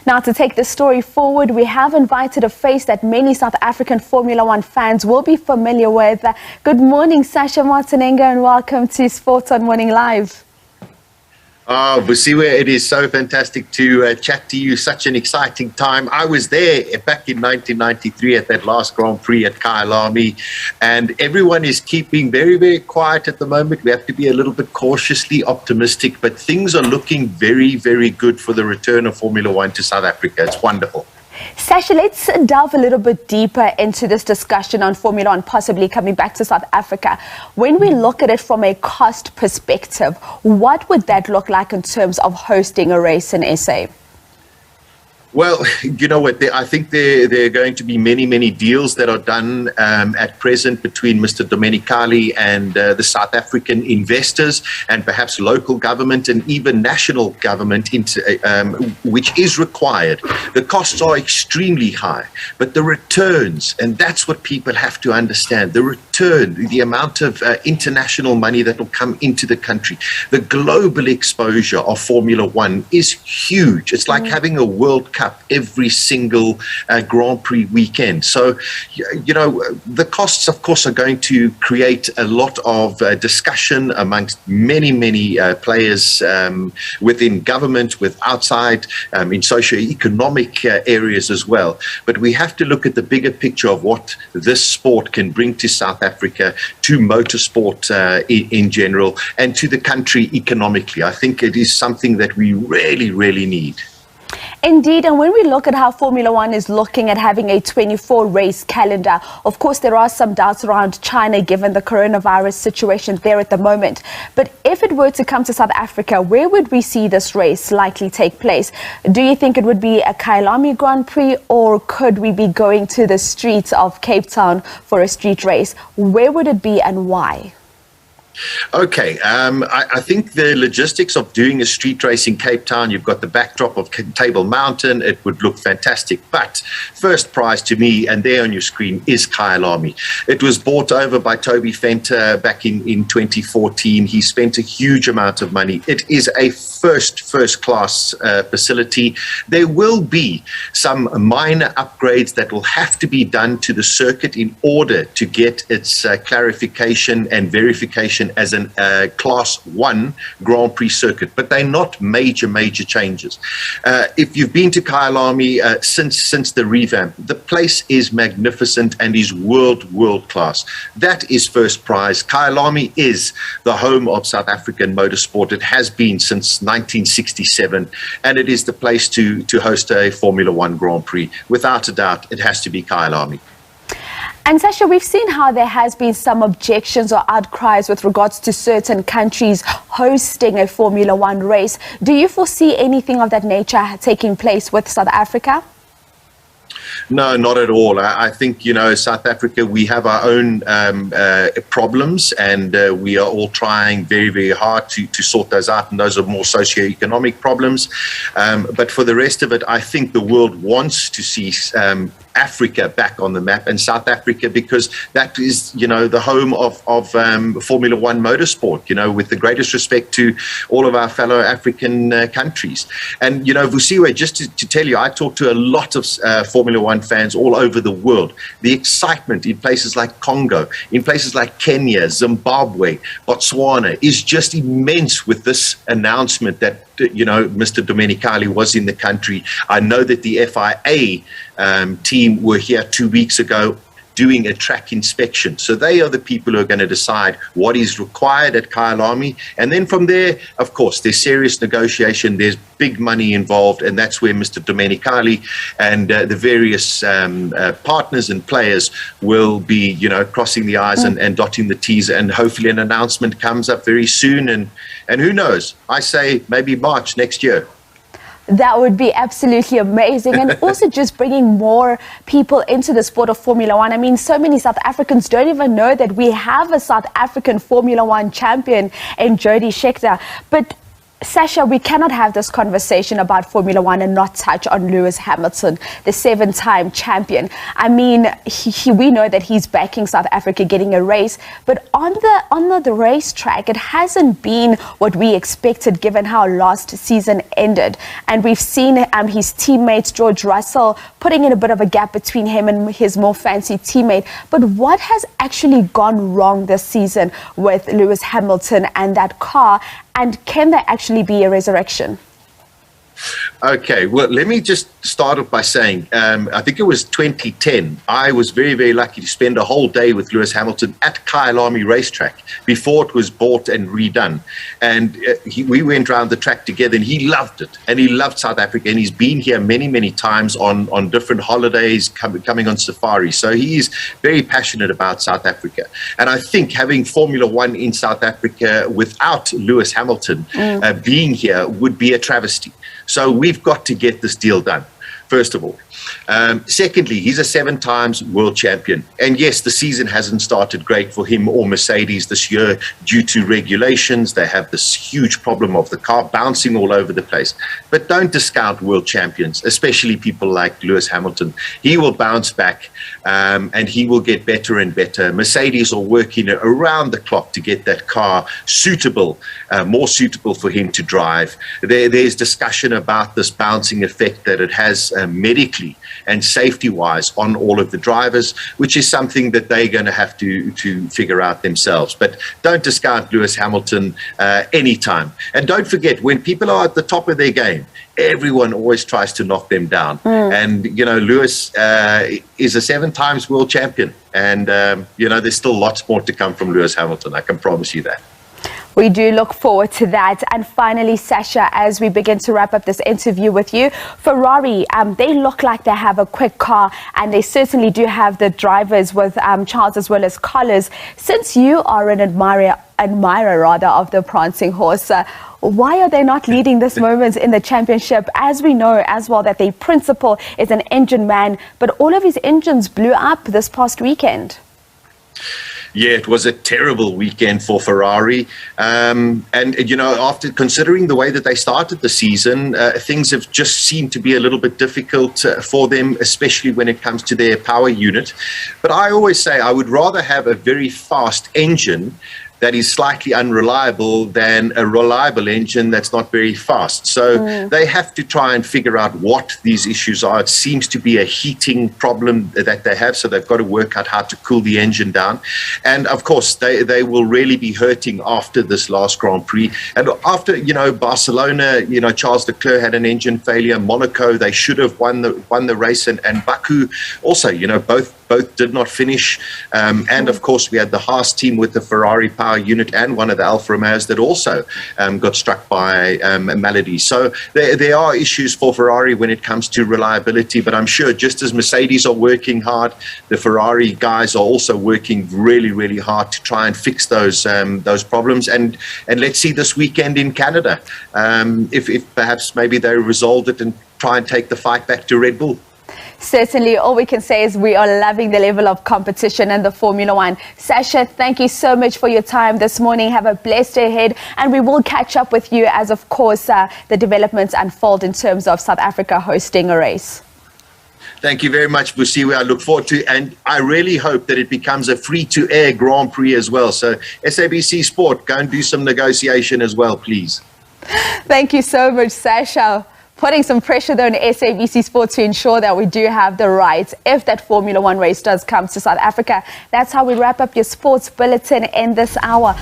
Now, to take the story forward, we have invited a face that many South African Formula One fans will be familiar with. Good morning, Sasha Martinengo, and welcome to Sports on Morning Live. Busiwe, it is so fantastic to chat to you. Such an exciting time. I was there back in 1993 at that last Grand Prix at Kyalami, and everyone is keeping very, very quiet at the moment. We have to be a little bit cautiously optimistic, but things are looking very, very good for the return of Formula One to South Africa. It's wonderful. Sasha, let's delve a little bit deeper into this discussion on Formula One possibly coming back to South Africa. When we look at it from a cost perspective, what would that look like in terms of hosting a race in SA? Well, you know what, I think there are going to be many, many deals that are done at present between Mr. Domenicali and the South African investors and perhaps local government and even national government, which is required. The costs are extremely high, but the returns, and that's what people have to understand, the return, the amount of international money that will come into the country, the global exposure of Formula One is huge. It's like having a World Cup every single Grand Prix weekend. So, you know, the costs, of course, are going to create a lot of discussion amongst many, many players within government, with outside, in socio-economic areas as well. But we have to look at the bigger picture of what this sport can bring to South Africa, to motorsport in general, and to the country economically. I think it is something that we really, really need. Indeed, and when we look at how Formula One is looking at having a 24-race calendar, of course, there are some doubts around China given the coronavirus situation there at the moment. But if it were to come to South Africa, where would we see this race likely take place? Do you think it would be a Kyalami Grand Prix, or could we be going to the streets of Cape Town for a street race? Where would it be and why? Okay, I think the logistics of doing a street race in Cape Town, you've got the backdrop of Table Mountain, it would look fantastic. But first prize to me, and there on your screen, is Kyalami. It was bought over by Toby Fenter back in 2014. He spent a huge amount of money. It is a first-class facility. There will be some minor upgrades that will have to be done to the circuit in order to get its clarification and verification as an Class 1 Grand Prix circuit, but they're not major changes. If you've been to Kyalami since the revamp, the place is magnificent and is world class. That is first prize. Kyalami is the home of South African motorsport. It has been since 1967, and it is the place to host a Formula One Grand Prix. Without a doubt, it has to be Kyalami. And Sasha, we've seen how there has been some objections or outcries with regards to certain countries hosting a Formula One race. Do you foresee anything of that nature taking place with South Africa? No, not at all. I think, you know, South Africa, we have our own problems, and we are all trying very, very hard to sort those out, and those are more socio-economic problems. But for the rest of it, I think the world wants to see Africa back on the map, and South Africa, because that is, you know, the home of Formula One motorsport, you know, with the greatest respect to all of our fellow African countries. And, you know, Vusiwe, just to tell you, I talk to a lot of Formula One fans all over the world. The excitement in places like Congo, in places like Kenya, Zimbabwe, Botswana is just immense with this announcement that, you know, Mr. Domenicali was in the country. I know that the FIA team were here 2 weeks ago doing a track inspection. So they are the people who are going to decide what is required at Kyalami. And then from there, of course, there's serious negotiation, there's big money involved, and that's where Mr. Domenicali and the various partners and players will be, you know, crossing the I's and dotting the T's, and hopefully an announcement comes up very soon. And who knows, I say maybe March next year. That would be absolutely amazing, and also just bringing more people into the sport of Formula One. I mean, so many South Africans don't even know that we have a South African Formula One champion in Jody Scheckter. But Sasha, we cannot have this conversation about Formula One and not touch on Lewis Hamilton, the 7-time champion. I mean, we know that he's backing South Africa getting a race, but on the racetrack, it hasn't been what we expected given how last season ended. And we've seen his teammates, George Russell, putting in a bit of a gap between him and his more fancy teammate. But what has actually gone wrong this season with Lewis Hamilton and that car? And can there actually be a resurrection? Okay, well, let me just start off by saying, I think it was 2010. I was very, very lucky to spend a whole day with Lewis Hamilton at Kyalami racetrack before it was bought and redone. And we went around the track together, and he loved it. And he loved South Africa. And he's been here many, many times on different holidays, coming on safari. So he's very passionate about South Africa. And I think having Formula One in South Africa without Lewis Hamilton being here would be a travesty. So we've got to get this deal done, first of all. Secondly, he's a 7-times world champion. And yes, the season hasn't started great for him or Mercedes this year due to regulations. They have this huge problem of the car bouncing all over the place. But don't discount world champions, especially people like Lewis Hamilton. He will bounce back and he will get better and better. Mercedes are working around the clock to get that car suitable, more suitable for him to drive. There's discussion about this bouncing effect that it has medically and safety-wise on all of the drivers, which is something that they're going to have to figure out themselves. But don't discount Lewis Hamilton anytime. And don't forget, when people are at the top of their game, everyone always tries to knock them down. And, you know, Lewis is a 7-times world champion. And, you know, there's still lots more to come from Lewis Hamilton. I can promise you that. We do look forward to that. And finally, Sasha, as we begin to wrap up this interview with you, Ferrari, they look like they have a quick car, and they certainly do have the drivers with Charles as well as Carlos. Since you are an admirer of the prancing horse, why are they not leading this moment in the championship? As we know as well that their principal is an engine man, but all of his engines blew up this past weekend. Yeah, it was a terrible weekend for Ferrari. And, you know, after considering the way that they started the season, things have just seemed to be a little bit difficult for them, especially when it comes to their power unit. But I always say I would rather have a very fast engine that is slightly unreliable than a reliable engine that's not very fast. So they have to try and figure out what these issues are. It seems to be a heating problem that they have, so they've got to work out how to cool the engine down. And of course, they will really be hurting after this last Grand Prix. And after, you know, Barcelona, you know, Charles Leclerc had an engine failure. Monaco, they should have won the race. And Baku also, you know, both did not finish. And of course, we had the Haas team with the Ferrari power unit and one of the Alfa Romeos that also got struck by a malady. So there are issues for Ferrari when it comes to reliability, but I'm sure just as Mercedes are working hard, the Ferrari guys are also working really, really hard to try and fix those problems. And let's see this weekend in Canada, if perhaps maybe they resolve it and try and take the fight back to Red Bull. Certainly, all we can say is we are loving the level of competition in the Formula One. Sasha, thank you so much for your time this morning. Have a blessed day ahead, and we will catch up with you as, of course, the developments unfold in terms of South Africa hosting a race. Thank you very much, Busiwe. I look forward to, and I really hope that it becomes a free-to-air Grand Prix as well. So SABC Sport, go and do some negotiation as well, please. Thank you so much, Sasha. Putting some pressure there on SABC Sport to ensure that we do have the rights if that Formula One race does come to South Africa. That's how we wrap up your sports bulletin in this hour.